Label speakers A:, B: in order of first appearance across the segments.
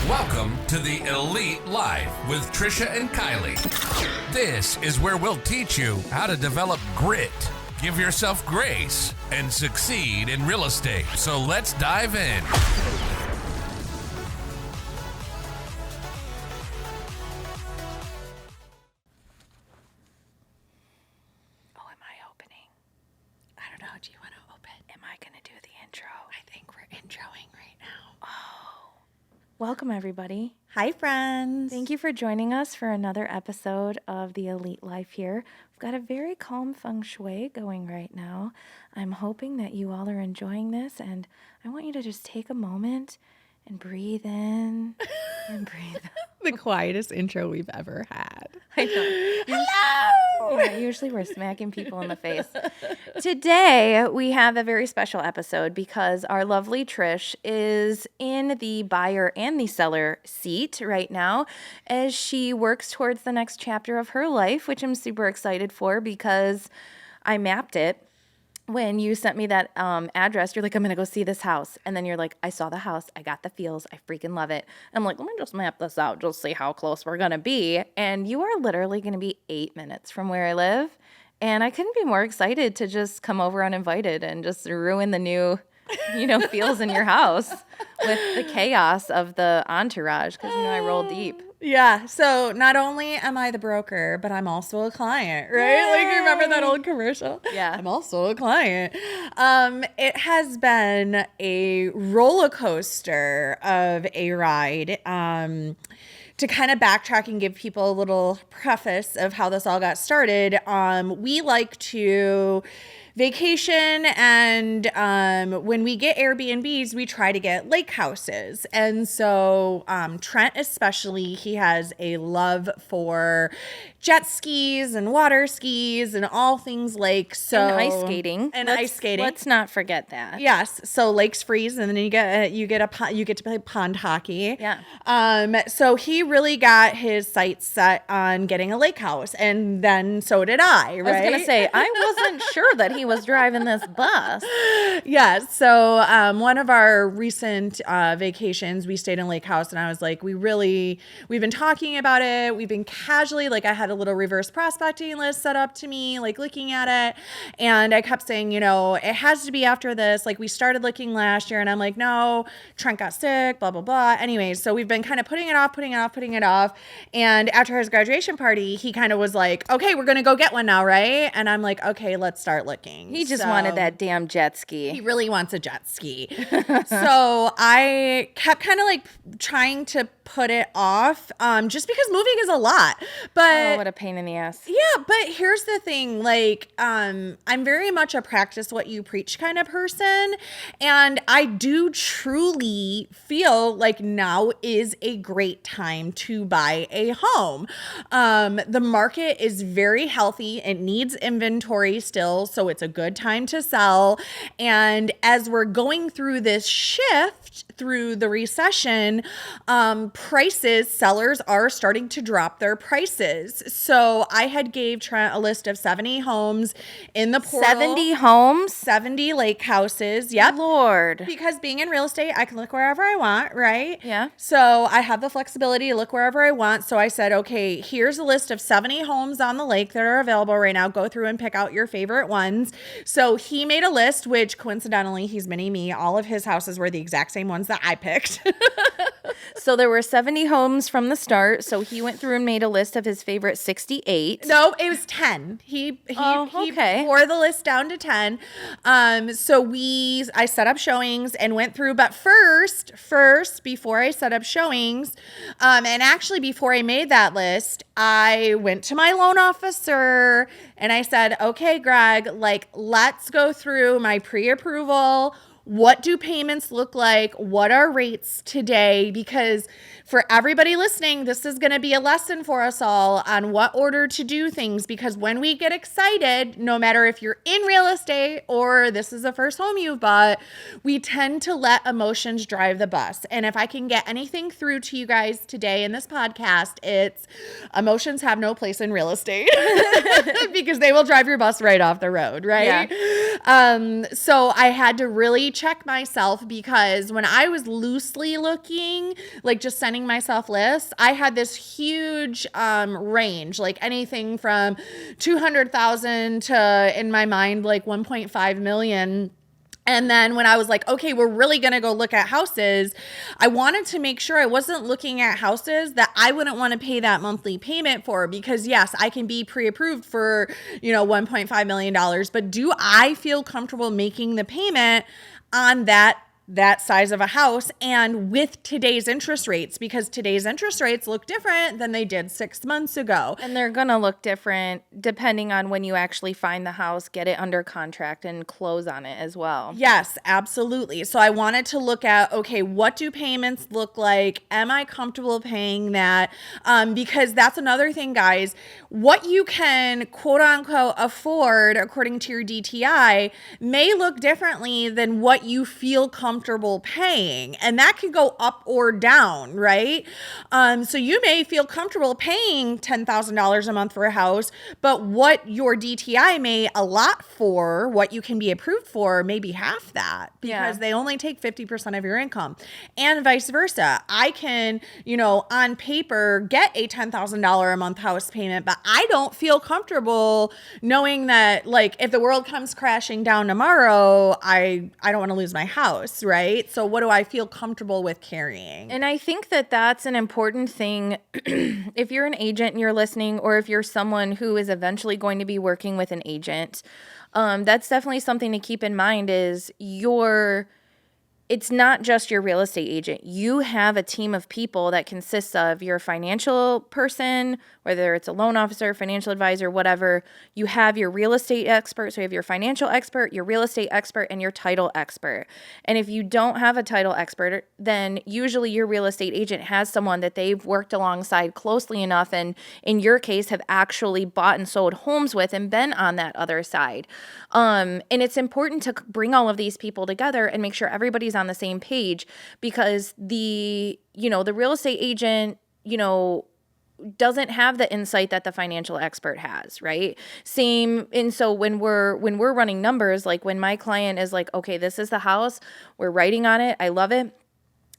A: Welcome to the Elite Life with Trisha and Kylie. This is where we'll teach you how to develop grit, give yourself grace, and succeed in real estate. So let's dive in.
B: Welcome, everybody.
C: Hi, friends.
B: Thank you for joining us for another episode of the Elite Life here. We've got a very calm feng shui going right now. I'm hoping that you all are enjoying this, and I want you to just take a moment and breathe in and breathe out.
C: The quietest intro we've ever had.
B: I know.
C: Hello!
B: Yeah, usually we're smacking people in the face. Today, we have a very special episode because our lovely Trish is in the buyer and the seller seat right now as she works towards the next chapter of her life, which I'm super excited for because I mapped it. When you sent me that address, you're like, I'm going to go see this house. And then you're like, I saw the house. I got the feels. I freaking love it. I'm like, let me just map this out. Just see how close we're going to be. And you are literally going to be 8 minutes from where I live. And I couldn't be more excited to just come over uninvited and just ruin the new, feels in your house with the chaos of the entourage. Because, I roll deep.
C: Yeah. So not only am I the broker, but I'm also a client, right? Yay! Like, you remember that old commercial?
B: Yeah.
C: I'm also a client. It has been a roller coaster of a ride. To kind of backtrack and give people a little preface of how this all got started, we like to vacation, and when we get Airbnbs, we try to get lake houses. And so Trent especially, he has a love for jet skis and water skis and all things lake. So
B: and ice skating.
C: Ice skating.
B: Let's not forget that.
C: Yes. So lakes freeze, and then you get to play pond hockey.
B: Yeah.
C: So he really got his sights set on getting a lake house, and then so did I. Right.
B: I was gonna say I wasn't sure that he was driving this bus.
C: Yeah. So one of our recent vacations, we stayed in a lake house, and I was like, we've been talking about it. We've been casually, like, I had a little reverse prospecting list set up to me, like looking at it. And I kept saying, it has to be after this. Like, we started looking last year, and I'm like, no, Trent got sick, blah, blah, blah. Anyways, so we've been kind of putting it off. And after his graduation party, he kind of was like, okay, we're going to go get one now, right? And I'm like, okay, let's start looking.
B: He just wanted that damn jet ski.
C: He really wants a jet ski. So I kept kind of like trying to put it off just because moving is a lot. But
B: what a pain in the ass.
C: Yeah, but here's the thing. Like, I'm very much a practice what you preach kind of person. And I do truly feel like now is a great time to buy a home. The market is very healthy. It needs inventory still, so it's a good time to sell. And as we're going through this shift through the recession, sellers are starting to drop their prices. So I had gave Trent a list of 70 homes in the portal.
B: 70 homes?
C: 70 lake houses. Yep.
B: Lord.
C: Because being in real estate, I can look wherever I want, right?
B: Yeah.
C: So I have the flexibility to look wherever I want. So I said, okay, here's a list of 70 homes on the lake that are available right now. Go through and pick out your favorite ones. So he made a list, which coincidentally, he's mini me. All of his houses were the exact same ones that I picked.
B: So there were 70 homes from the start. So he went through and made a list of his favorite 68.
C: No, it was 10. He wore the list down to 10. So I set up showings and went through. But first, before I set up showings, and actually before I made that list, I went to my loan officer and I said, okay, Greg, like, let's go through my pre-approval. What do payments look like? What are rates today? Because for everybody listening, this is going to be a lesson for us all on what order to do things. Because when we get excited, no matter if you're in real estate or this is the first home you've bought, we tend to let emotions drive the bus. And if I can get anything through to you guys today in this podcast, it's emotions have no place in real estate because they will drive your bus right off the road, right?
B: Yeah.
C: So I had to really check myself, because when I was loosely looking, like just sending myself lists, I had this huge range, like anything from 200,000 to, in my mind, like 1.5 million. And then when I was like, okay, we're really going to go look at houses, I wanted to make sure I wasn't looking at houses that I wouldn't want to pay that monthly payment for, because yes, I can be pre-approved for, $1.5 million, but do I feel comfortable making the payment on that size of a house and with today's interest rates? Because today's interest rates look different than they did 6 months ago.
B: And they're going to look different depending on when you actually find the house, get it under contract, and close on it as well.
C: Yes, absolutely. So I wanted to look at, okay, what do payments look like? Am I comfortable paying that? Because that's another thing, guys. What you can quote unquote afford according to your DTI may look differently than what you feel comfortable paying. And that can go up or down, right? So you may feel comfortable paying $10,000 a month for a house, but what your DTI may allot for, what you can be approved for, may be half that, because they only take 50% of your income, and vice versa. I can, on paper get a $10,000 a month house payment, but I don't feel comfortable knowing that, like, if the world comes crashing down tomorrow, I don't want to lose my house, right? So what do I feel comfortable with carrying?
B: And I think that that's an important thing. If you're an agent and you're listening, or if you're someone who is eventually going to be working with an agent, that's definitely something to keep in mind. Is it's not just your real estate agent. You have a team of people that consists of your financial person, whether it's a loan officer, financial advisor, whatever. You have your real estate expert. So you have your financial expert, your real estate expert, and your title expert. And if you don't have a title expert, then usually your real estate agent has someone that they've worked alongside closely enough, and in your case have actually bought and sold homes with and been on that other side. And it's important to bring all of these people together and make sure everybody's on the same page, because the real estate agent, doesn't have the insight that the financial expert has, right? Same. And so when we're running numbers, like when my client is like, okay, this is the house, we're writing on it, I love it,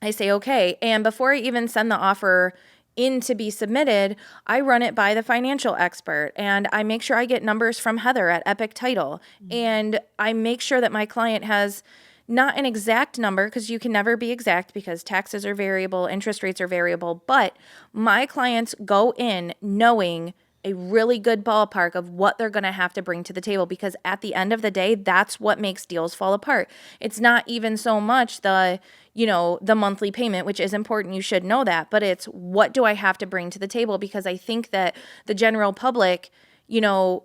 B: I say, okay. And before I even send the offer in to be submitted, I run it by the financial expert, and I make sure I get numbers from Heather at Epic Title. And I make sure that my client has not an exact number, because you can never be exact because taxes are variable, interest rates are variable, but my clients go in knowing a really good ballpark of what they're going to have to bring to the table, because at the end of the day, that's what makes deals fall apart. It's not even so much the monthly payment, which is important. You should know that, but it's what do I have to bring to the table? Because I think that the general public, they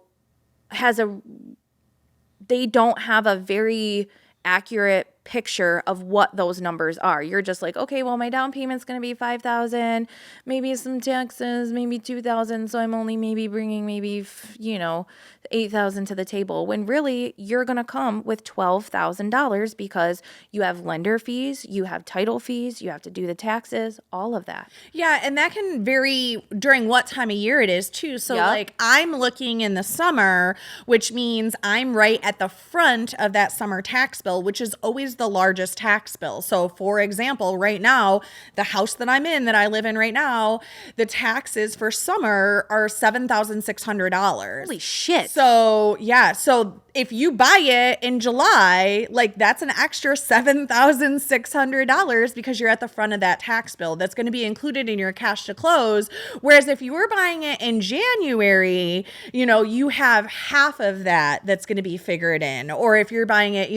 B: don't have a very accurate picture of what those numbers are. You're just like, okay, well, my down payment's going to be $5,000, maybe some taxes, maybe $2,000. So I'm only maybe bringing $8,000 to the table, when really you're going to come with $12,000, because you have lender fees, you have title fees, you have to do the taxes, all of that.
C: Yeah. And that can vary during what time of year it is too. So like I'm looking in the summer, which means I'm right at the front of that summer tax bill, which is always the largest tax bill. So for example, right now, the house that I'm in, that I live in right now, the taxes for summer are $7,600.
B: Holy shit.
C: So yeah. So if you buy it in July, like that's an extra $7,600 because you're at the front of that tax bill. That's going to be included in your cash to close. Whereas if you were buying it in January, you have half of that that's going to be figured in. Or if you're buying it,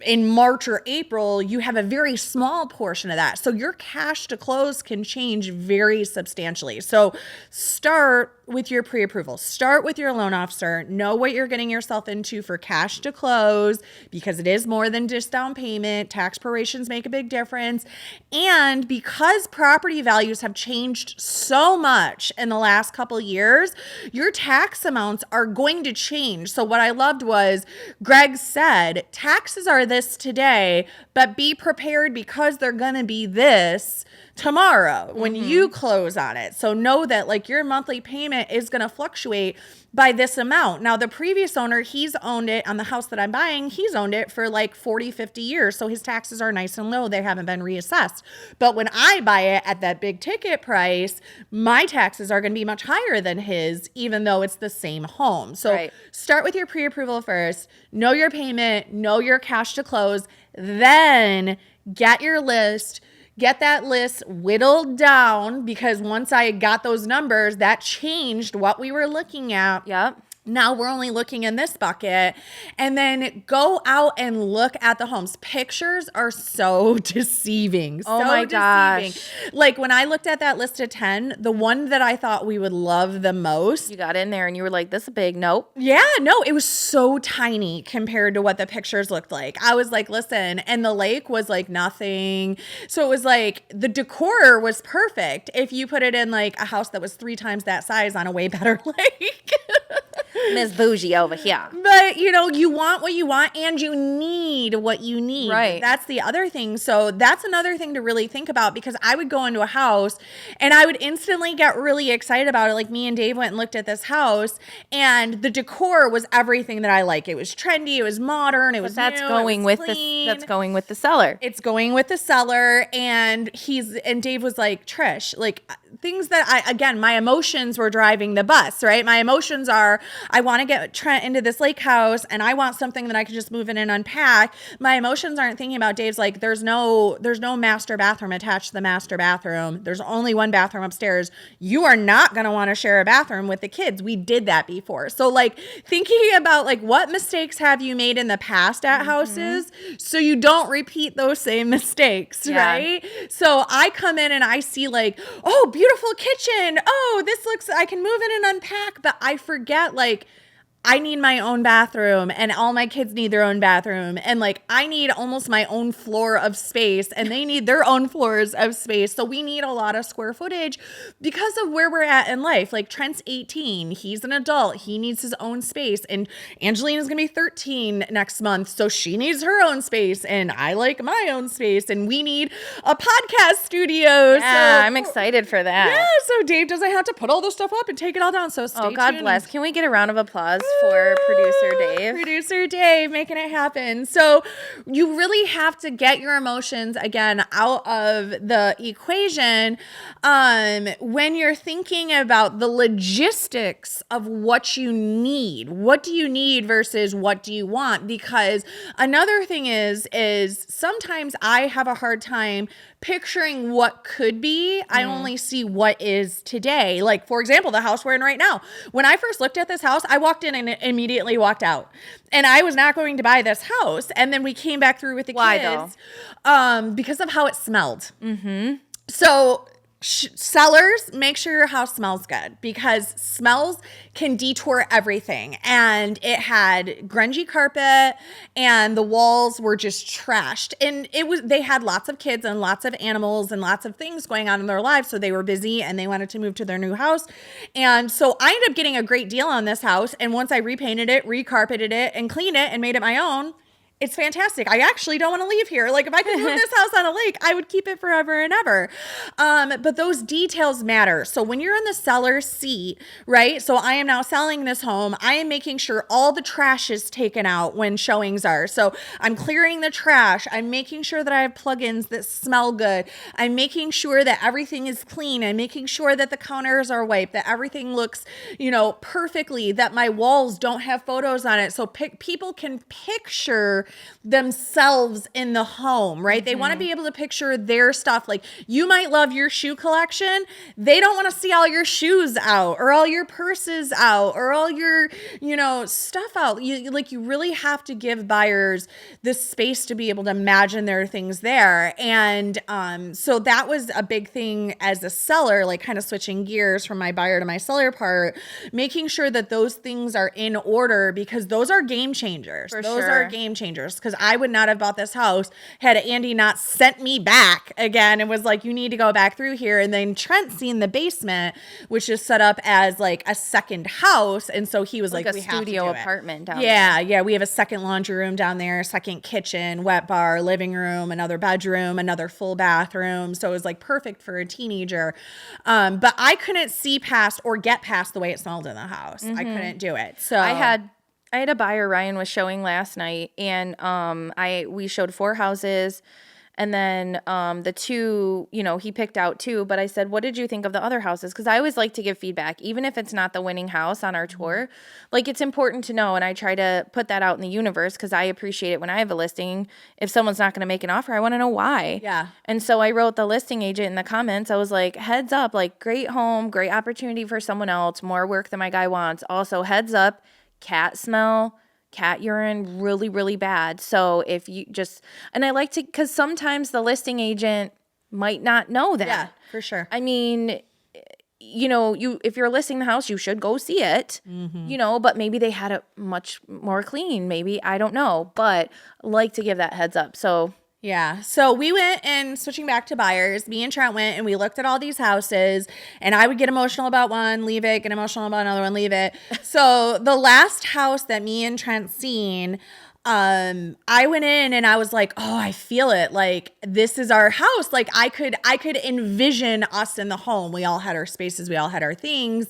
C: in March or April, you have a very small portion of that. So your cash to close can change very substantially. So start with your pre-approval. Start with your loan officer. Know what you're getting yourself into for cash to close, because it is more than just down payment. Tax prorations make a big difference. And because property values have changed so much in the last couple of years, your tax amounts are going to change. So what I loved was Greg said, taxes are this today, but be prepared because they're going to be this tomorrow when you close on it. So know that like your monthly payment is going to fluctuate by this amount. Now, the previous owner, he's owned it on the house that I'm buying. He's owned it for like 40, 50 years. So his taxes are nice and low. They haven't been reassessed. But when I buy it at that big ticket price, my taxes are going to be much higher than his, even though it's the same home. So start with your pre-approval first. Know your payment. Know your cash to close. Then get your list. Get that list whittled down, because once I got those numbers, that changed what we were looking at.
B: Yep.
C: Now we're only looking in this bucket. And then go out and look at the homes. Pictures are so deceiving.
B: Oh my gosh.
C: Like when I looked at that list of 10, the one that I thought we would love the most.
B: You got in there and you were like, this is big. Nope.
C: Yeah, no, it was so tiny compared to what the pictures looked like. I was like, listen, and the lake was like nothing. So it was like the decor was perfect if you put it in like a house that was 3 times that size on a way better lake.
B: Miss Bougie over here.
C: But, you know, you want what you want and you need what you need.
B: Right.
C: That's the other thing. So that's another thing to really think about, because I would go into a house and I would instantly get really excited about it. Like me and Dave went and looked at this house and the decor was everything that I like. It was trendy. It was modern. It was
B: that's
C: new,
B: going
C: it was
B: with
C: clean.
B: that's going with the seller.
C: It's going with the seller. And Dave was like, Trish, like things that my emotions were driving the bus, right? My emotions are, I want to get Trent into this lake house and I want something that I can just move in and unpack. My emotions aren't thinking about Dave's like, there's no master bathroom attached to the master bathroom. There's only one bathroom upstairs. You are not going to want to share a bathroom with the kids. We did that before. So like thinking about like what mistakes have you made in the past at houses so you don't repeat those same mistakes, right? So I come in and I see like, oh, beautiful kitchen. Oh, this looks, I can move in and unpack. But I forget like, I need my own bathroom and all my kids need their own bathroom. And like, I need almost my own floor of space and they need their own floors of space. So we need a lot of square footage because of where we're at in life. Like Trent's 18, he's an adult. He needs his own space. And Angelina's going to be 13 next month. So she needs her own space and I like my own space and we need a podcast studio.
B: Yeah,
C: so,
B: I'm excited for that.
C: Yeah, so Dave doesn't have to put all this stuff up and take it all down. So stay tuned.
B: God bless. Can we get a round of applause for producer Dave?
C: Producer Dave making it happen. So you really have to get your emotions again out of the equation when you're thinking about the logistics of what you need. What do you need versus what do you want? Because another thing is sometimes I have a hard time picturing what could be. I only see what is today. Like, for example, the house we're in right now. When I first looked at this house, I walked in and immediately walked out. And I was not going to buy this house. And then we came back through with the kids. Because of how it smelled. So sellers, make sure your house smells good, because smells can detour everything. And it had grungy carpet and the walls were just trashed. And they had lots of kids and lots of animals and lots of things going on in their lives. So they were busy and they wanted to move to their new house. And so I ended up getting a great deal on this house. And once I repainted it, recarpeted it and cleaned it and made it my own, it's fantastic. I actually don't want to leave here. Like if I could move this house on a lake, I would keep it forever and ever. But those details matter. So when you're in the seller's seat, right? So I am now selling this home. I am making sure all the trash is taken out when showings are. So I'm clearing the trash. I'm making sure that I have plugins that smell good. I'm making sure that everything is clean. I'm making sure that the counters are wiped, that everything looks, perfectly, that my walls don't have photos on it. So people can picture themselves in the home, right? They want to be able to picture their stuff. Like you might love your shoe collection. They don't want to see all your shoes out or all your purses out or all your, stuff out. You really have to give buyers the space to be able to imagine there are things there. And so that was a big thing as a seller, like kind of switching gears from my buyer to my seller part, making sure that those things are in order, because those are game changers. Those are game changers. dangerous because I would not have bought this house had Andy not sent me back again and was like, you need to go back through here. And then Trent seen the basement, which is set up as like a second house. And so he was like
B: a
C: we have to
B: studio
C: do it.
B: apartment down there.
C: Yeah. We have a second laundry room down there, second kitchen, wet bar, living room, another bedroom, another full bathroom. So it was like perfect for a teenager. But I couldn't see past or get past the way it smelled in the house. I couldn't do it. So
B: I had a buyer Ryan was showing last night, and we showed 4 houses, and then the 2, he picked out 2, but I said, what did you think of the other houses? Because I always like to give feedback, even if it's not the winning house on our tour. Like, it's important to know, and I try to put that out in the universe because I appreciate it when I have a listing. If someone's not going to make an offer, I want to know why.
C: Yeah.
B: And so I wrote the listing agent in the comments. I was like, heads up, like, great home, great opportunity for someone else, more work than my guy wants. Also, heads up, cat smell, cat urine, really, really bad. So if you and I like to, because sometimes the listing agent might not know that.
C: Yeah, for sure.
B: I mean, if you're listing the house, you should go see it, but maybe they had it much more clean. Maybe, I don't know, but I like to give that heads up. So
C: yeah. So we went, and switching back to buyers, me and Trent went and we looked at all these houses, and I would get emotional about one, leave it, get emotional about another one, leave it. So the last house that me and Trent seen, I went in and I was like, oh, I feel it. Like, this is our house. Like, I could envision us in the home. We all had our spaces. We all had our things.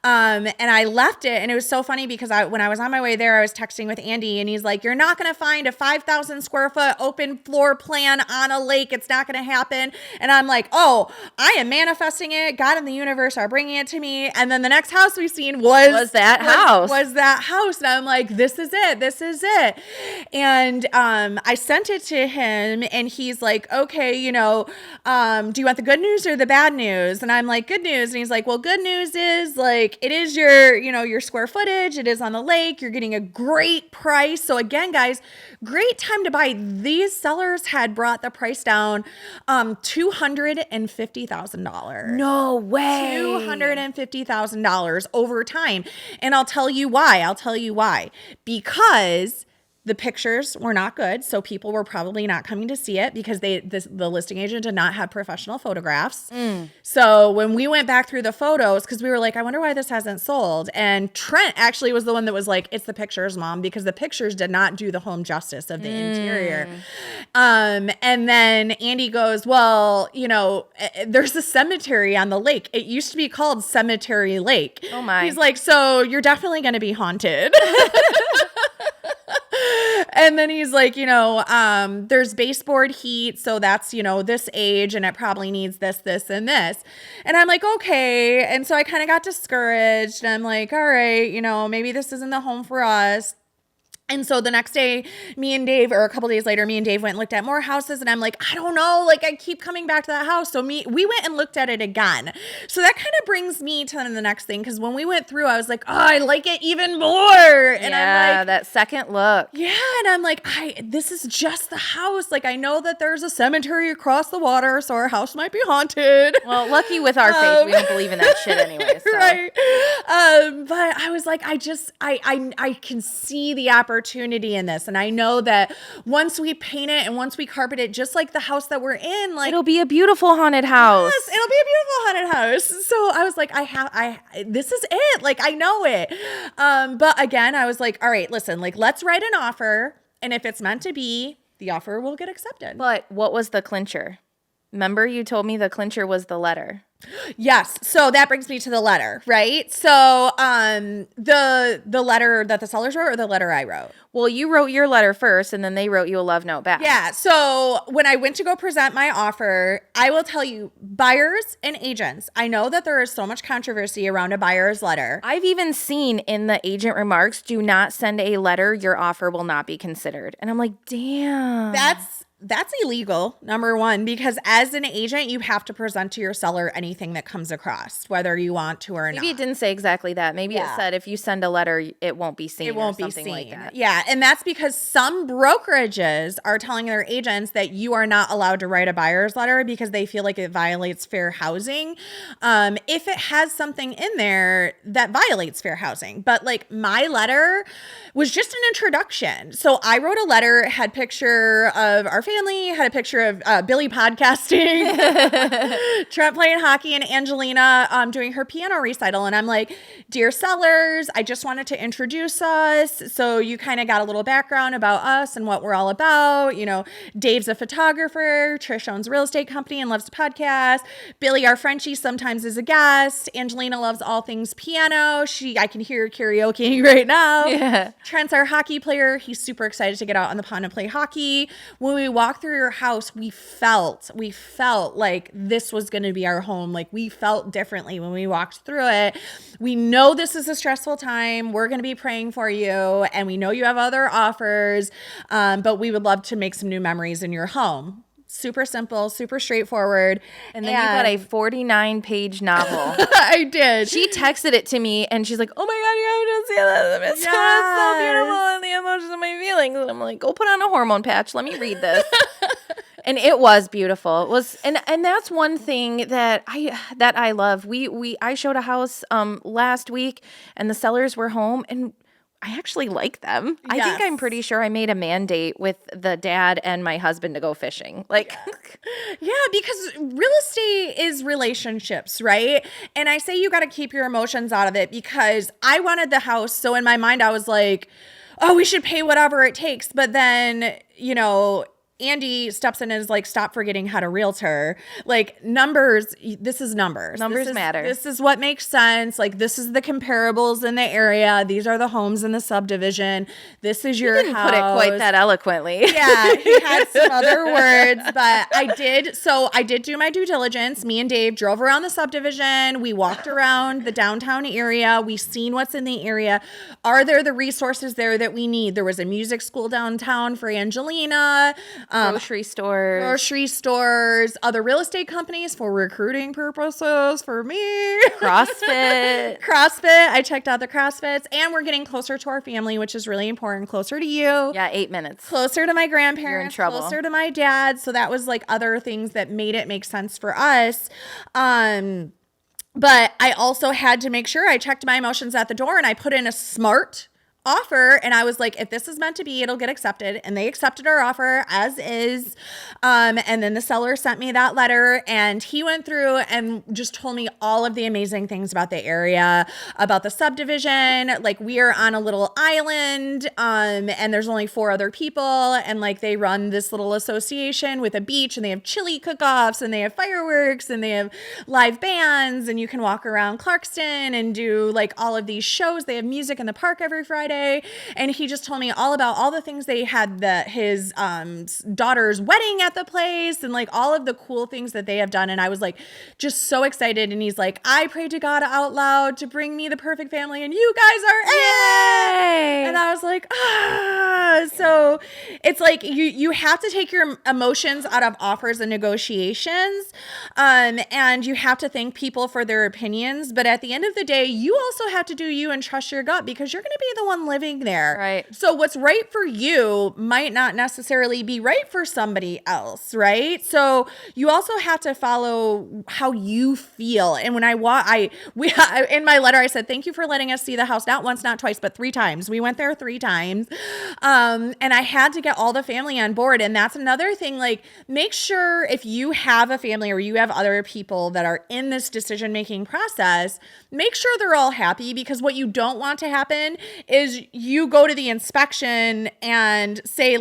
C: And I left it. And it was so funny because when I was on my way there, I was texting with Andy, and he's like, you're not going to find a 5,000 square foot open floor plan on a lake. It's not going to happen. And I'm like, oh, I am manifesting it. God and the universe are bringing it to me. And then the next house we seen was that house. And I'm like, this is it. This is it. And I sent it to him, and he's like, okay, do you want the good news or the bad news? And I'm like, good news. And he's like, well, good news is, like, it is your square footage. It is on the lake. You're getting a great price. So again, guys, great time to buy. These sellers had brought the price down $250,000.
B: No way.
C: $250,000 over time. And I'll tell you why. Because the pictures were not good, so people were probably not coming to see it because the listing agent did not have professional photographs. So when we went back through the photos, because we were like, I wonder why this hasn't sold. And Trent actually was the one that was like, it's the pictures, Mom, because the pictures did not do the home justice of the interior. And then Andy goes, well, there's a cemetery on the lake. It used to be called Cemetery Lake.
B: Oh my.
C: He's like, so you're definitely going to be haunted. And then he's like, there's baseboard heat. So that's, this age, and it probably needs this, this, and this. And I'm like, okay. And so I kind of got discouraged, and I'm like, all right, maybe this isn't the home for us. And so the next day, a couple days later, me and Dave went and looked at more houses, and I'm like, I don't know, like, I keep coming back to that house. So we went and looked at it again. So that kind of brings me to the next thing, because when we went through, I was like, oh, I like it even more. And I'm like,
B: that second look.
C: Yeah, and I'm like, this is just the house. Like, I know that there's a cemetery across the water, so our house might be haunted.
B: Well, lucky with our faith, we don't believe in that shit anyway. So.
C: Right. But I was like, I can see the opportunity in this, and I know that once we paint it and once we carpet it, just like the house that we're in, like,
B: it'll be a beautiful haunted house.
C: Yes, it'll be a beautiful haunted house. So I was like, this is it. Like, I know it. But again, I was like, all right, listen, like, let's write an offer, and if it's meant to be, the offer will get accepted.
B: But what was the clincher? Remember, you told me the clincher was the letter.
C: Yes. So that brings me to the letter, right? So the letter that the sellers wrote, or the letter I wrote?
B: Well, you wrote your letter first, and then they wrote you a love note back.
C: Yeah. So when I went to go present my offer, I will tell you, buyers and agents, I know that there is so much controversy around a buyer's letter.
B: I've even seen in the agent remarks, do not send a letter, your offer will not be considered. And I'm like, damn.
C: that's illegal, number one, because as an agent, you have to present to your seller anything that comes across, whether you want to or not.
B: Maybe it didn't say exactly that. Maybe it said if you send a letter, it won't be seen.
C: It won't
B: or
C: be
B: something
C: seen.
B: like that.
C: Yeah, and that's because some brokerages are telling their agents that you are not allowed to write a buyer's letter because they feel like it violates fair housing. If it has something in there that violates fair housing. But like my letter was just an introduction. So I wrote a letter, had picture of our family, had a picture of Billy podcasting, Trent playing hockey, and Angelina doing her piano recital. And I'm like, dear sellers, I just wanted to introduce us. So you kind of got a little background about us and what we're all about. You know, Dave's a photographer. Trish owns a real estate company and loves to podcast. Billy, our Frenchie, sometimes is a guest. Angelina loves all things piano. I can hear her karaoke right now.
B: Yeah.
C: Trent's our hockey player. He's super excited to get out on the pond and play hockey. When we walked through your house, we felt like this was going to be our home. Like we felt differently when we walked through it. We know this is a stressful time. We're going to be praying for you. And we know you have other offers, but we would love to make some new memories in your home. Super simple, super straightforward.
B: And then you got a 49-page novel.
C: I did.
B: She texted it to me, and she's like, oh my God, you have to see this. It's so beautiful, and the emotions and my feelings. And I'm like, go put on a hormone patch. Let me read this. And it was beautiful. It was, and that's one thing that I love. I showed a house last week, and the sellers were home, and I actually like them. I think I'm pretty sure I made a mandate with the dad and my husband to go fishing. Like,
C: yeah, because real estate is relationships, right? And I say you got to keep your emotions out of it because I wanted the house. So in my mind, I was like, oh, we should pay whatever it takes. But then, you know, Andy steps in and is like, stop forgetting how to realtor. Like numbers, this is numbers.
B: Numbers matter.
C: This is what makes sense. Like this is the comparables in the area. These are the homes in the subdivision. This is your house.
B: Didn't put it quite that eloquently.
C: Yeah, he had some other words, but I did. So I did do my due diligence. Me and Dave drove around the subdivision. We walked around the downtown area. We seen what's in the area. Are there the resources there that we need? There was a music school downtown for Angelina.
B: Grocery stores, other real estate companies for recruiting purposes for me. CrossFit.
C: I checked out the CrossFits, and we're getting closer to our family, which is really important. Closer to you.
B: Yeah, 8 minutes.
C: Closer to my grandparents.
B: You're in trouble.
C: Closer to my dad. So that was like other things that made it make sense for us. But I also had to make sure I checked my emotions at the door, and I put in a smart offer, and I was like, if this is meant to be, it'll get accepted. And they accepted our offer as is. And then the seller sent me that letter, and he went through and just told me all of the amazing things about the area, about the subdivision. Like we are on a little island, and there's only 4 other people, and like they run this little association with a beach, and they have chili cook-offs, and they have fireworks, and they have live bands, and you can walk around Clarkston and do like all of these shows. They have music in the park every Friday. And he just told me all about all the things they had, his daughter's wedding at the place, and like all of the cool things that they have done. And I was like, just so excited. And he's like, I prayed to God out loud to bring me the perfect family, and you guys are it. And I was like, so it's like you have to take your emotions out of offers and negotiations, and you have to thank people for their opinions. But at the end of the day, you also have to do you and trust your gut, because you're going to be the one living there.
B: Right.
C: So what's right for you might not necessarily be right for somebody else, right? So you also have to follow how you feel. And when in my letter, I said, thank you for letting us see the house, not once, not twice, but 3 times. We went there 3 times. And I had to get all the family on board. And that's another thing, like make sure if you have a family or you have other people that are in this decision-making process, make sure they're all happy, because what you don't want to happen is you go to the inspection and say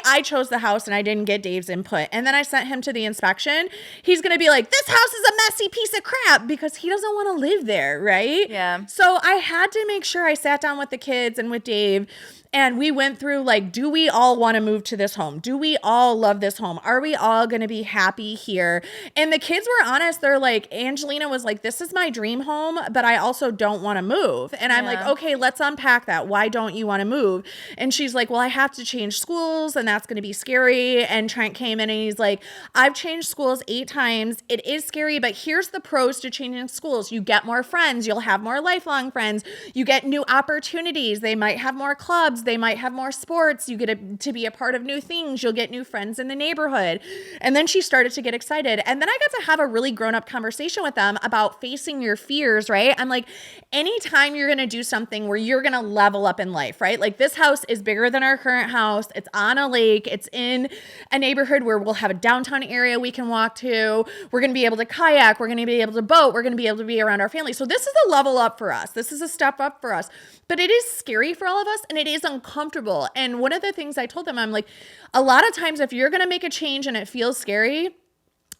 C: I chose the house and I didn't get Dave's input, and then I sent him to the inspection. He's going to be like, this house is a messy piece of crap, because he doesn't want to live there, right?
B: Yeah.
C: So I had to make sure I sat down with the kids and with Dave, and we went through like, do we all want to move to this home? Do we all love this home? Are we all going to be happy here? And the kids were honest. They're like, Angelina was like, this is my dream home, but I also don't want to move. And I'm like, okay, let's unpack that. Why don't you want to move? And she's like, well, I have to change schools. schools and that's going to be scary. And Trent came in and he's like, I've changed schools 8 times. It is scary, but here's the pros to changing schools. You get more friends. You'll have more lifelong friends. You get new opportunities. They might have more clubs. They might have more sports. You get to be a part of new things. You'll get new friends in the neighborhood. And then she started to get excited. And then I got to have a really grown-up conversation with them about facing your fears, right? I'm like, anytime you're going to do something where you're going to level up in life, right? Like this house is bigger than our current house. It's on a lake. It's in a neighborhood where we'll have a downtown area we can walk to. We're going to be able to kayak. We're going to be able to boat. We're going to be able to be around our family. So this is a level up for us. This is a step up for us. But it is scary for all of us and it is uncomfortable. And one of the things I told them, I'm like, a lot of times if you're going to make a change and it feels scary,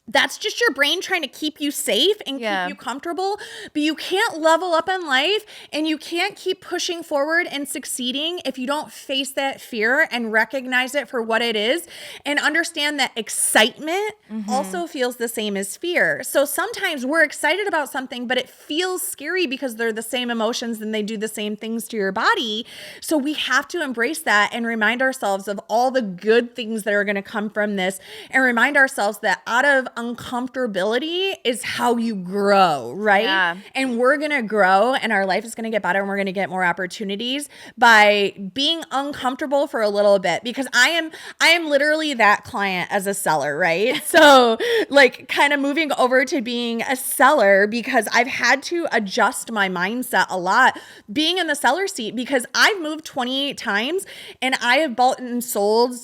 C: that's just your brain trying to keep you safe and keep you comfortable. But you can't level up in life and you can't keep pushing forward and succeeding if you don't face that fear and recognize it for what it is and understand that excitement also feels the same as fear. So sometimes we're excited about something, but it feels scary because they're the same emotions and they do the same things to your body. So we have to embrace that and remind ourselves of all the good things that are going to come from this and remind ourselves that out of uncomfortability is how you grow, right?
B: Yeah.
C: And we're going to grow and our life is going to get better and we're going to get more opportunities by being uncomfortable for a little bit, because I am literally that client as a seller, right? So like kind of moving over to being a seller because I've had to adjust my mindset a lot being in the seller seat because I've moved 28 times and I have bought and sold,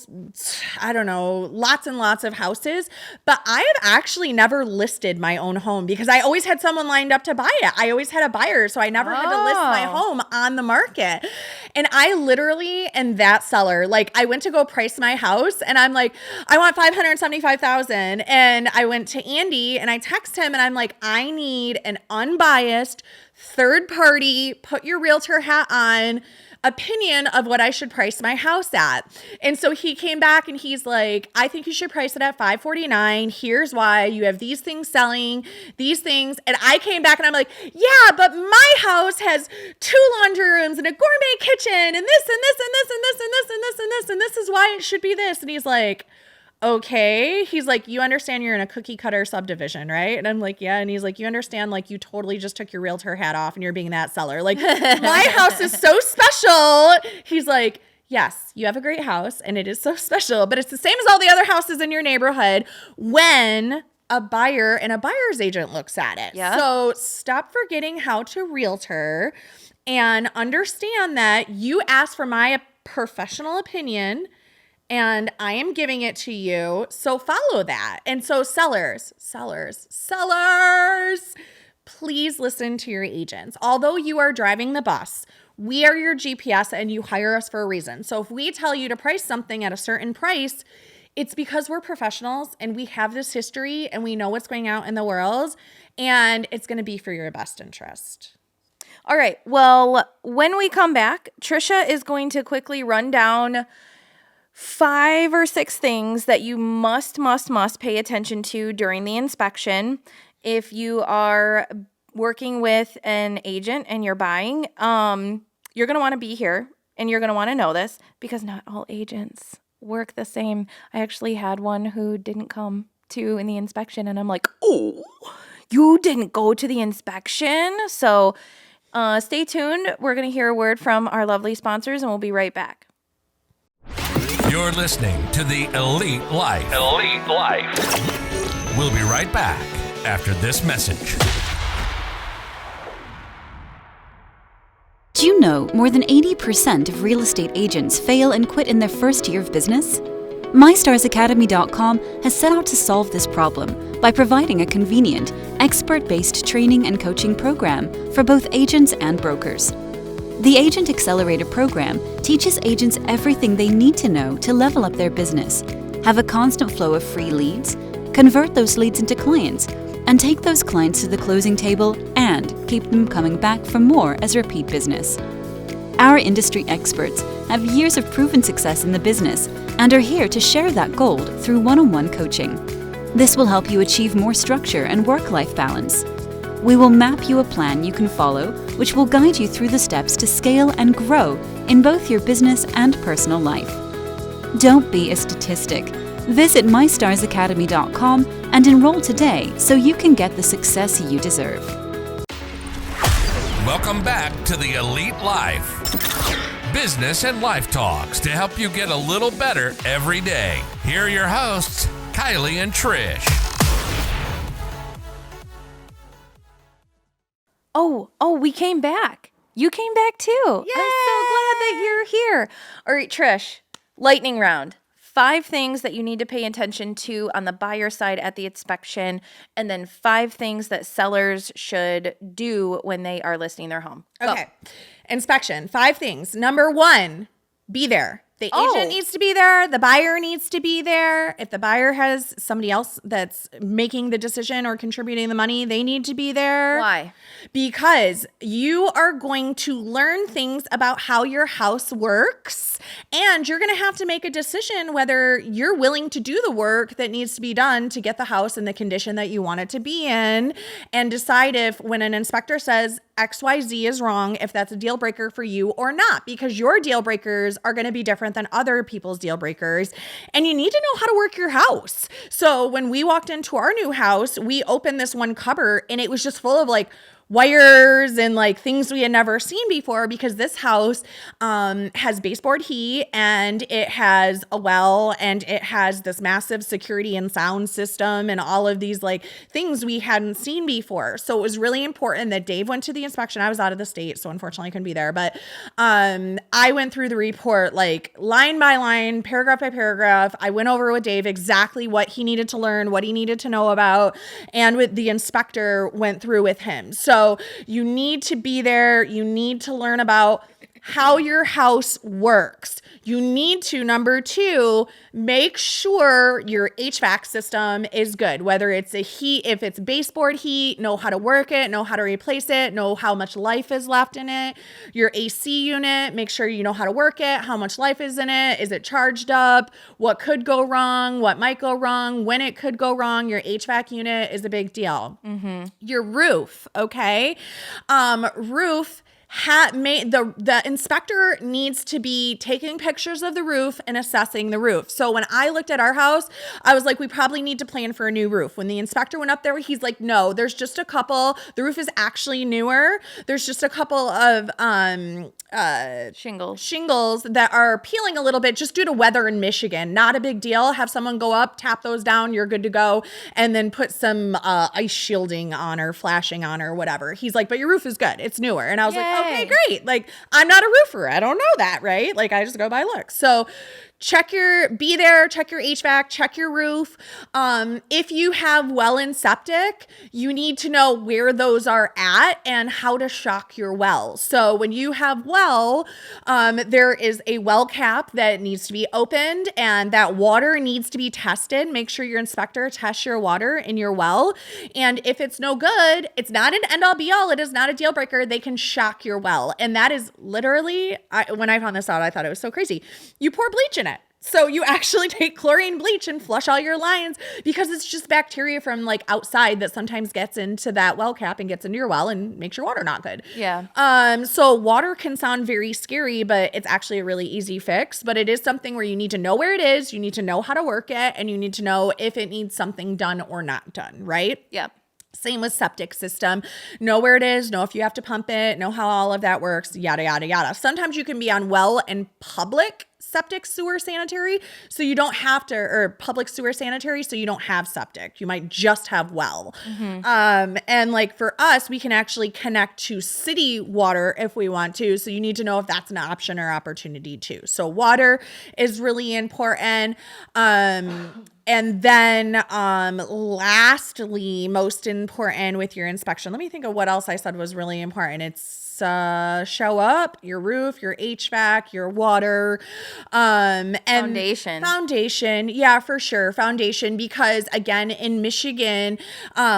C: I don't know, lots and lots of houses, but I have actually never listed my own home because I always had someone lined up to buy it. I always had a buyer, so I never had to list my home on the market. And I literally am that seller. Like I went to go price my house and I'm like, I want $575,000. And I went to Andy and I text him and I'm like, I need an unbiased third party, put your realtor hat on, opinion of what I should price my house at. And so he came back and he's like, I think you should price it at $549. Here's why. You have these things selling, these things. And I came back and I'm like, yeah, but my house has 2 laundry rooms and a gourmet kitchen and this and this and this and this and this and this and this and this is why it should be this. And he's like, okay. He's like, you understand you're in a cookie cutter subdivision, right? And I'm like, yeah. And he's like, you understand, like, you totally just took your realtor hat off and you're being that seller. Like, my house is so special. He's like, yes, you have a great house and it is so special, but it's the same as all the other houses in your neighborhood when a buyer and a buyer's agent looks at it.
B: Yeah.
C: So stop forgetting how to realtor and understand that you asked for my professional opinion and I am giving it to you. So follow that. And so sellers, please listen to your agents. Although you are driving the bus, we are your GPS and you hire us for a reason. So if we tell you to price something at a certain price, it's because we're professionals and we have this history and we know what's going out in the world and it's going to be for your best interest.
B: All right. Well, when we come back, Trisha is going to quickly run down 5 or 6 things that you must pay attention to during the inspection. If you are working with an agent and you're buying, you're going to want to be here and you're going to want to know this because not all agents work the same. I actually had one who didn't come in the inspection and I'm like, oh, you didn't go to the inspection? So stay tuned. We're going to hear a word from our lovely sponsors and we'll be right back.
A: You're listening to The Elite Life. Elite Life. We'll be right back after this message.
D: Do you know more than 80% of real estate agents fail and quit in their first year of business? MyStarsAcademy.com has set out to solve this problem by providing a convenient, expert-based training and coaching program for both agents and brokers. The Agent Accelerator program teaches agents everything they need to know to level up their business, have a constant flow of free leads, convert those leads into clients, and take those clients to the closing table and keep them coming back for more as repeat business. Our industry experts have years of proven success in the business and are here to share that gold through one-on-one coaching. This will help you achieve more structure and work-life balance. We will map you a plan you can follow, which will guide you through the steps to scale and grow in both your business and personal life. Don't be a statistic. Visit mystarsacademy.com and enroll today so you can get the success you deserve.
A: Welcome back to the Elite Life. Business and life talks to help you get a little better every day. Here are your hosts, Kylie and Trish.
B: Oh, we came back. You came back too. Yay! I'm so glad that you're here. All right, Trish, lightning round. 5 things that you need to pay attention to on the buyer side at the inspection, and then 5 things that sellers should do when they are listing their home. Go.
C: Okay. Inspection. 5 things. Number 1, be there. The agent needs to be there. The buyer needs to be there. If the buyer has somebody else that's making the decision or contributing the money, they need to be there.
B: Why?
C: Because you are going to learn things about how your house works, and you're going to have to make a decision whether you're willing to do the work that needs to be done to get the house in the condition that you want it to be in, and decide if when an inspector says XYZ is wrong, if that's a deal breaker for you or not, because your deal breakers are going to be different than other people's deal breakers. And you need to know how to work your house. So when we walked into our new house, we opened this one cupboard and it was just full of like wires and like things we had never seen before, because this house has baseboard heat, and it has a well, and it has this massive security and sound system and all of these like things we hadn't seen before. So it was really important that Dave went to the inspection. I was out of the state, so unfortunately I couldn't be there, but I went through the report like line by line, paragraph by paragraph. I went over with Dave exactly what he needed to learn, what he needed to know about, and with the inspector went through with him. So you need to be there. You need to learn about how your house works. You need to, number 2, make sure your HVAC system is good. Whether it's if it's baseboard heat, know how to work it, know how to replace it, know how much life is left in it. Your AC unit, make sure you know how to work it, how much life is in it. Is it charged up? What could go wrong? What might go wrong? When it could go wrong? Your HVAC unit is a big deal. Mm-hmm. Your roof, okay? Roof. The inspector needs to be taking pictures of the roof and assessing the roof. So when I looked at our house, I was like, we probably need to plan for a new roof. When the inspector went up there, he's like, no, there's just a couple. The roof is actually newer. There's just a couple of shingles that are peeling a little bit just due to weather in Michigan. Not a big deal. Have someone go up, tap those down, you're good to go, and then put some ice shielding on or flashing on or whatever. He's like, but your roof is good. It's newer. And I was like, okay, great. Like, I'm not a roofer. I don't know that, right? Like, I just go by looks. So be there, check your HVAC, check your roof. If you have well and septic, you need to know where those are at and how to shock your well. So when you have well, there is a well cap that needs to be opened, and that water needs to be tested. Make sure your inspector tests your water in your well. And if it's no good, it's not an end all be all. It is not a deal breaker. They can shock your well. And that is literally, when I found this out, I thought it was so crazy. You pour bleach in it. So you actually take chlorine bleach and flush all your lines, because it's just bacteria from like outside that sometimes gets into that well cap and gets into your well and makes your water not good.
B: Yeah.
C: So water can sound very scary, but it's actually a really easy fix. But it is something where you need to know where it is, you need to know how to work it, and you need to know if it needs something done or not done, right?
B: Yep.
C: Same with septic system. Know where it is, know if you have to pump it, know how all of that works, yada, yada, yada. Sometimes you can be on well and public septic sewer sanitary, so you don't have to, or public sewer sanitary, so you don't have septic. You might just have well. Mm-hmm. And like for us, we can actually connect to city water if we want to. So you need to know if that's an option or opportunity too. So water is really important. And then lastly, most important with your inspection, let me think of what else I said was really important. It's show up, your roof, your HVAC, your water, and foundation. Yeah, for sure. Foundation, because again, in Michigan,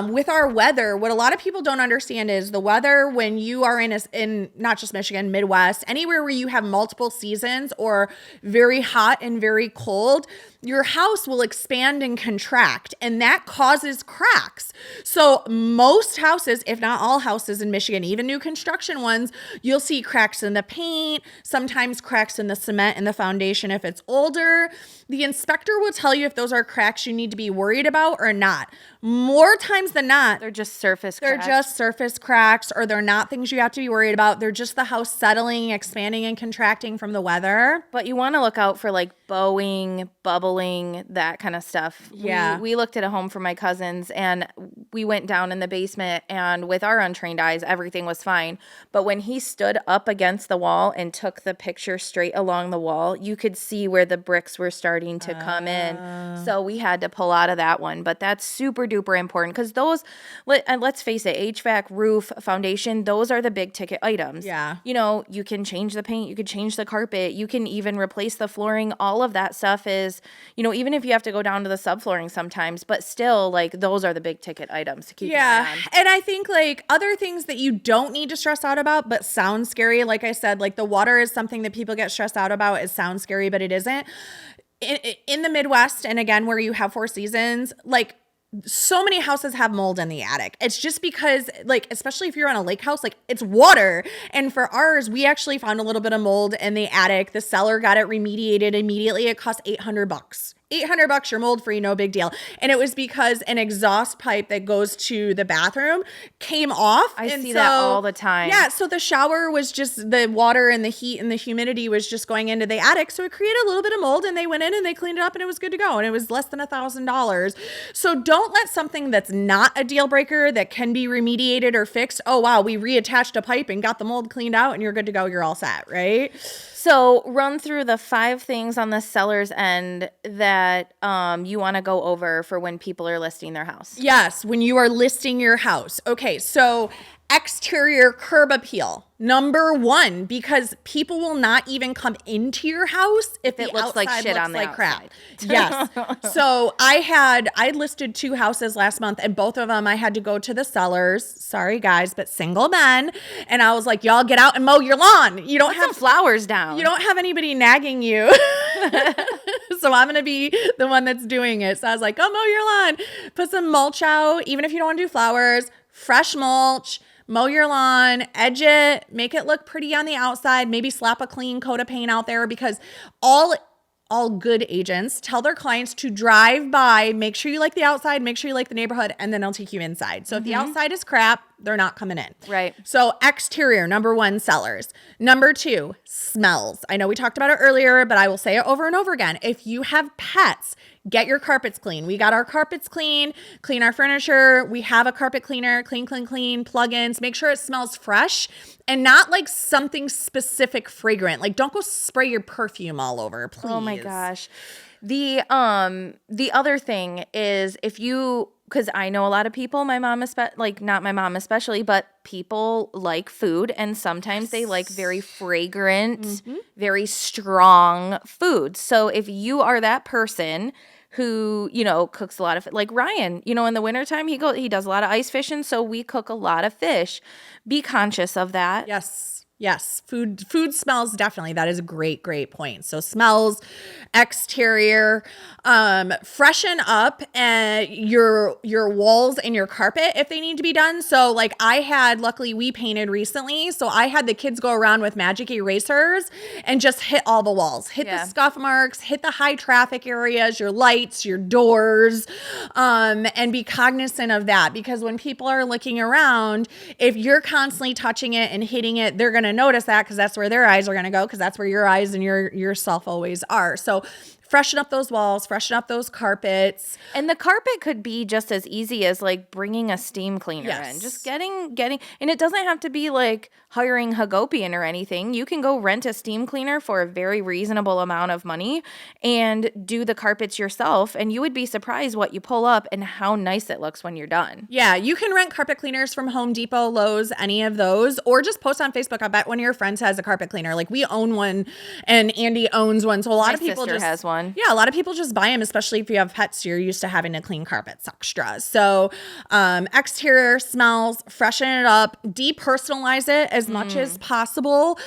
C: with our weather, what a lot of people don't understand is the weather when you are in not just Michigan, Midwest, anywhere where you have multiple seasons or very hot and very cold, your house will expand and contract, and that causes cracks. So most houses, if not all houses in Michigan, even new construction ones, you'll see cracks in the paint, sometimes cracks in the cement and the foundation if it's older. The inspector will tell you if those are cracks you need to be worried about or not. More times than not,
B: They're just surface cracks.
C: they're just surface cracks, or they're not things you have to be worried about. They're just the house settling, expanding, and contracting from the weather.
B: But you want to look out for like bowing, bubbling, that kind of stuff.
C: Yeah.
B: We looked at a home for my cousins, and we went down in the basement, and with our untrained eyes, everything was fine. But when he stood up against the wall and took the picture straight along the wall, you could see where the bricks were starting to come in. So we had to pull out of that one. But that's super duper important, because those, and let's face it, HVAC, roof, foundation, those are the big ticket items.
C: Yeah.
B: You know, you can change the paint, you could change the carpet, you can even replace the flooring. All of that stuff is, you know, even if you have to go down to the subflooring sometimes, but still, like, those are the big ticket items to keep an eye on.
C: And I think like other things that you don't need to stress out about but sound scary, like I said, like the water is something that people get stressed out about. It sounds scary, but it isn't. In the Midwest, and again, where you have 4 seasons, like so many houses have mold in the attic. It's just because, like, especially if you're on a lake house, like, it's water. And for ours, we actually found a little bit of mold in the attic. The seller got it remediated immediately. It cost $800. $800, you're mold free, no big deal. And it was because an exhaust pipe that goes to the bathroom came off.
B: I see that all the time.
C: Yeah, so the shower was just, the water and the heat and the humidity was just going into the attic. So it created a little bit of mold, and they went in and they cleaned it up and it was good to go. And it was less than $1,000. So don't let something that's not a deal breaker that can be remediated or fixed. Oh, wow, we reattached a pipe and got the mold cleaned out and you're good to go. You're all set, right?
B: So run through the 5 things on the seller's end that you want to go over for when people are listing their house.
C: Yes, when you are listing your house. Okay, so exterior curb appeal. Number 1, because people will not even come into your house if
B: it
C: the
B: looks like
C: outside
B: shit
C: looks
B: on the
C: like crap.
B: outside.
C: Yes. So I listed 2 houses last month, and both of them I had to go to the sellers. Sorry guys, but single men. And I was like, y'all get out and mow your lawn. You don't
B: Put some flowers down.
C: You don't have anybody nagging you. So I'm going to be the one that's doing it. So I was like, go mow your lawn. Put some mulch out, even if you don't want to do flowers, fresh mulch. Mow your lawn, edge it, make it look pretty on the outside, maybe slap a clean coat of paint out there, because all good agents tell their clients to drive by, make sure you like the outside, make sure you like the neighborhood, and then they'll take you inside. So if the outside is crap, they're not coming in.
B: Right.
C: So exterior, number 1, sellers. Number 2, smells. I know we talked about it earlier, but I will say it over and over again. If you have pets, get your carpets clean. We got our carpets clean our furniture. We have a carpet cleaner, clean, plugins. Make sure it smells fresh and not like something specific fragrant. Like, don't go spray your perfume all over, please.
B: Oh my gosh. The other thing is, if you, because I know a lot of people, my mom not my mom especially, but people like food, and sometimes they like very fragrant, very strong food. So if you are that person who, you know, cooks a lot of, like Ryan, you know, in the wintertime, he does a lot of ice fishing, so we cook a lot of fish. Be conscious of that.
C: Yes. Food smells, definitely. That is a great point. So smells, exterior, freshen up your walls and your carpet if they need to be done. So like luckily we painted recently. So I had the kids go around with magic erasers and just hit all the walls, hit the scuff marks, hit the high traffic areas, your lights, your doors, and be cognizant of that, because when people are looking around, if you're constantly touching it and hitting it, they're going to notice that, because that's where their eyes are going to go, because that's where your eyes and yourself always are. So freshen up those walls, freshen up those carpets.
B: And the carpet could be just as easy as like bringing a steam cleaner in. Just getting, and it doesn't have to be like hiring Hagopian or anything. You can go rent a steam cleaner for a very reasonable amount of money and do the carpets yourself. And you would be surprised what you pull up and how nice it looks when you're done.
C: Yeah, you can rent carpet cleaners from Home Depot, Lowe's, any of those, or just post on Facebook. I bet one of your friends has a carpet cleaner. Like, we own one and Andy owns one. So a lot of people
B: My sister has one. gone.
C: Yeah, a lot of people just buy them, especially if you have pets. You're used to having to clean carpets extra. So exterior smells, freshen it up, depersonalize it as much as possible.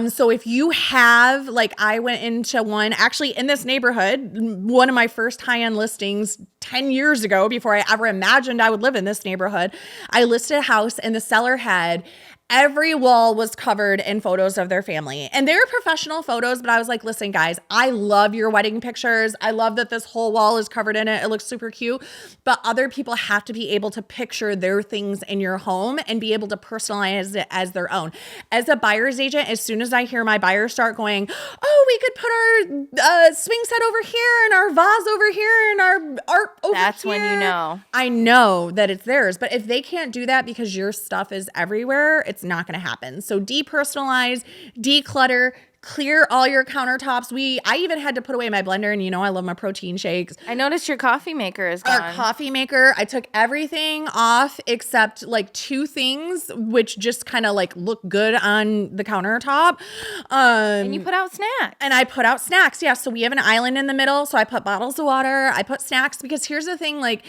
C: So if you have, like I went into one, actually in this neighborhood, one of my first high-end listings 10 years ago, before I ever imagined I would live in this neighborhood, I listed a house and the seller had every wall was covered in photos of their family. And they were professional photos, but I was like, listen, guys, I love your wedding pictures. I love that this whole wall is covered in it. It looks super cute. But other people have to be able to picture their things in your home and be able to personalize it as their own. As a buyer's agent, as soon as I hear my buyers start going, oh, we could put our swing set over here and our vase over here and our art over here.
B: That's when you know.
C: I know that it's theirs. But if they can't do that because your stuff is everywhere, it's not going to happen. So depersonalize, declutter, clear all your countertops. I even had to put away my blender, and I love my protein shakes.
B: I noticed your coffee maker is gone.
C: Our coffee maker, I took everything off except like 2 things, which just kind of like look good on the countertop.
B: And you put out snacks.
C: And I put out snacks. Yeah. So we have an island in the middle. So I put bottles of water. I put snacks because here's the thing, like,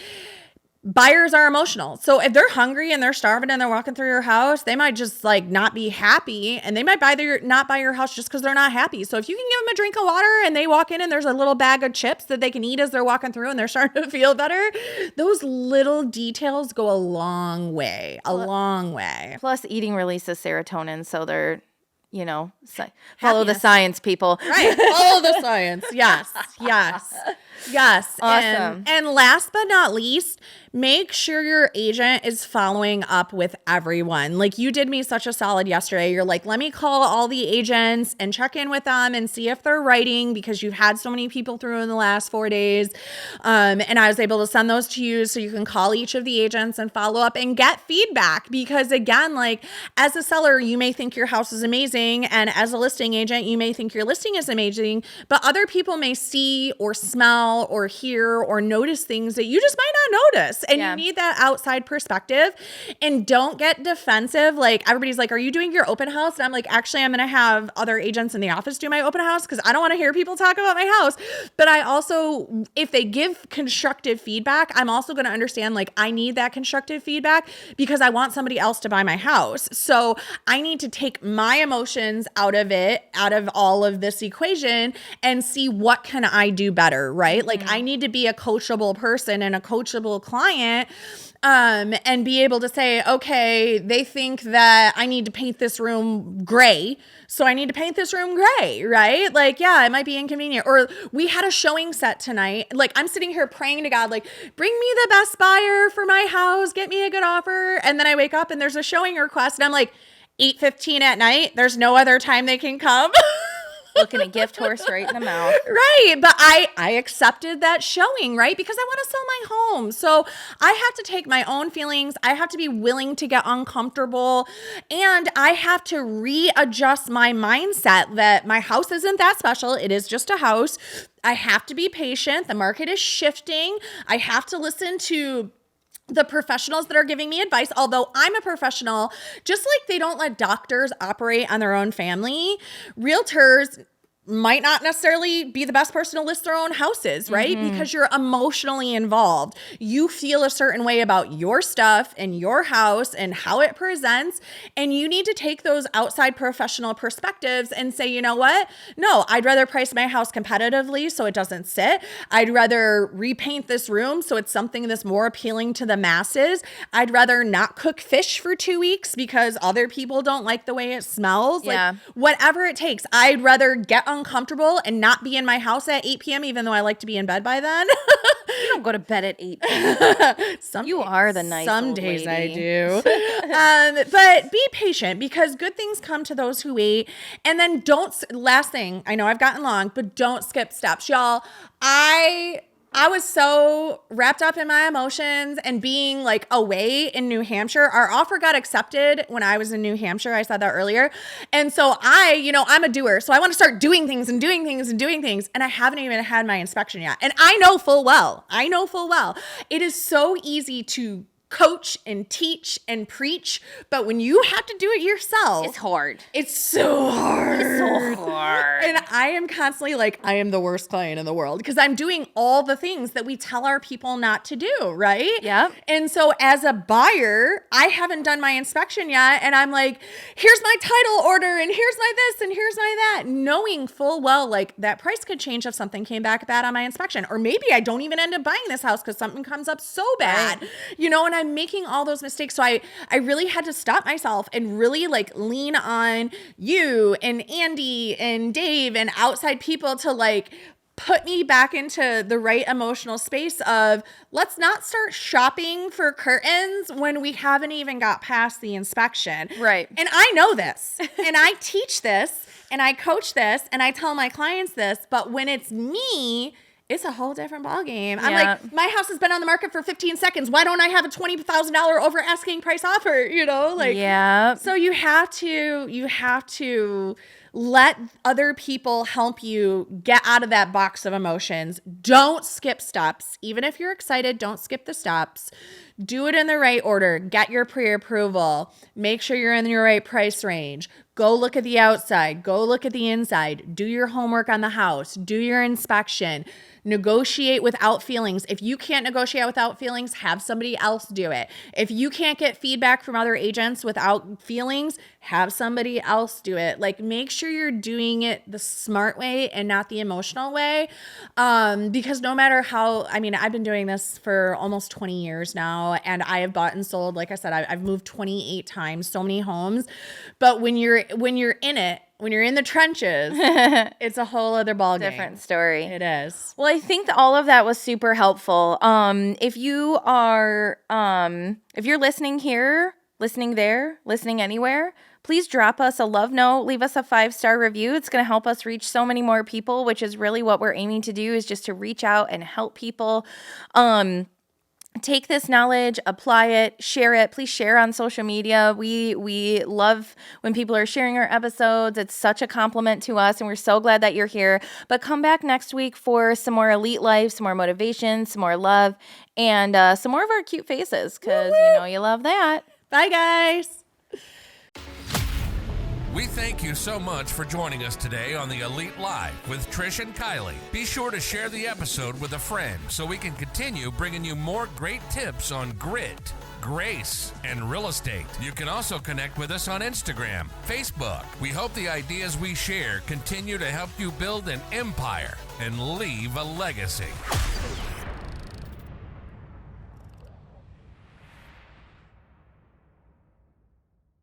C: buyers are emotional. So if they're hungry and they're starving and they're walking through your house, they might just like not be happy, and they might not buy your house just because they're not happy. So if you can give them a drink of water and they walk in and there's a little bag of chips that they can eat as they're walking through and they're starting to feel better, those little details go a long way,
B: Plus eating releases serotonin. So they're, follow the science, people.
C: Right. Follow the science. Yes.
B: Awesome.
C: And last but not least, make sure your agent is following up with everyone. Like, you did me such a solid yesterday. You're like, let me call all the agents and check in with them and see if they're writing, because you've had so many people through in the last 4 days. And I was able to send those to you so you can call each of the agents and follow up and get feedback. Because again, like, as a seller, you may think your house is amazing. And as a listing agent, you may think your listing is amazing, but other people may see or smell or hear or notice things that you just might not notice. And you need that outside perspective. And don't get defensive. Like, everybody's like, are you doing your open house? And I'm like, actually, I'm going to have other agents in the office do my open house because I don't want to hear people talk about my house. But I also, if they give constructive feedback, I'm also going to understand, like, I need that constructive feedback because I want somebody else to buy my house. So I need to take my emotions out of all of this equation and see what can I do better, right? Like, I need to be a coachable person and a coachable client, and be able to say, okay, they think that I need to paint this room gray, so I need to paint this room gray, right? Like, yeah, it might be inconvenient. Or we had a showing set tonight. Like, I'm sitting here praying to God, like, bring me the best buyer for my house, get me a good offer. And then I wake up and there's a showing request, and I'm like, 8:15 at night, there's no other time they can come.
B: Looking a gift horse right in the mouth.
C: Right. But I accepted that showing, right? Because I want to sell my home. So I have to take my own feelings. I have to be willing to get uncomfortable. And I have to readjust my mindset that my house isn't that special. It is just a house. I have to be patient. The market is shifting. I have to listen to the professionals that are giving me advice. Although I'm a professional, just like they don't let doctors operate on their own family, realtors might not necessarily be the best person to list their own houses, right? Because you're emotionally involved. You feel a certain way about your stuff and your house and how it presents. And you need to take those outside professional perspectives and say, you know what? No, I'd rather price my house competitively so it doesn't sit. I'd rather repaint this room so it's something that's more appealing to the masses. I'd rather not cook fish for 2 weeks because other people don't like the way it smells.
B: Yeah.
C: Like, whatever it takes. I'd rather get uncomfortable and not be in my house at 8 p.m. even though I like to be in bed by then.
B: You don't go to bed at 8 p.m. You are the nice
C: Some
B: old
C: days
B: lady.
C: I do. But be patient because good things come to those who wait. And then last thing, I know I've gotten long, but don't skip steps. Y'all, I was so wrapped up in my emotions and being like away in New Hampshire. Our offer got accepted when I was in New Hampshire. I said that earlier. And so I'm a doer. So I want to start doing things and doing things and doing things. And I haven't even had my inspection yet. And I know full well, it is so easy to coach and teach and preach, but when you have to do it yourself,
B: It's hard.
C: It's so hard.
B: It's so hard.
C: And I am constantly like, I am the worst client in the world because I'm doing all the things that we tell our people not to do, right?
B: Yep.
C: And so as a buyer, I haven't done my inspection yet. And I'm like, here's my title order and here's my this and here's my that, knowing full well, like that price could change if something came back bad on my inspection. Or maybe I don't even end up buying this house because something comes up so bad, you know, and I'm making all those mistakes. So I really had to stop myself and really like lean on you and Andy and Dave and outside people to like put me back into the right emotional space of let's not start shopping for curtains when we haven't even got past the inspection.
B: Right.
C: And I know this and I teach this and I coach this and I tell my clients this, but when it's me, it's a whole different ballgame. I'm like, my house has been on the market for 15 seconds. Why don't I have a $20,000 over asking price offer? You know, like,
B: yeah.
C: So you have to let other people help you get out of that box of emotions. Don't skip steps. Even if you're excited, don't skip the steps. Do it in the right order. Get your pre-approval. Make sure you're in your right price range. Go look at the outside. Go look at the inside. Do your homework on the house. Do your inspection. Negotiate without feelings. If you can't negotiate without feelings, have somebody else do it. If you can't get feedback from other agents without feelings, have somebody else do it. Like, make sure you're doing it the smart way and not the emotional way. Because no matter how, I mean, I've been doing this for almost 20 years now, and I have bought and sold, like I said, I've moved 28 times, so many homes. But when you're in it, when you're in the trenches, it's a whole other ballgame.
B: Different story.
C: It is.
B: Well, I think that all of that was super helpful. If you are, if you're listening here, listening there, listening anywhere, please drop us a love note, leave us a 5-star review. It's going to help us reach so many more people, which is really what we're aiming to do, is just to reach out and help people. Take this knowledge, apply it, share it. Please share on social media. We love when people are sharing our episodes. It's such a compliment to us, and we're so glad that you're here. But come back next week for some more Elite Life, some more motivation, some more love, and some more of our cute faces, because you know you love that.
C: Bye, guys.
A: We thank you so much for joining us today on the Elite Live with Trish and Kylie. Be sure to share the episode with a friend so we can continue bringing you more great tips on grit, grace, and real estate. You can also connect with us on Instagram, Facebook. We hope the ideas we share continue to help you build an empire and leave a legacy.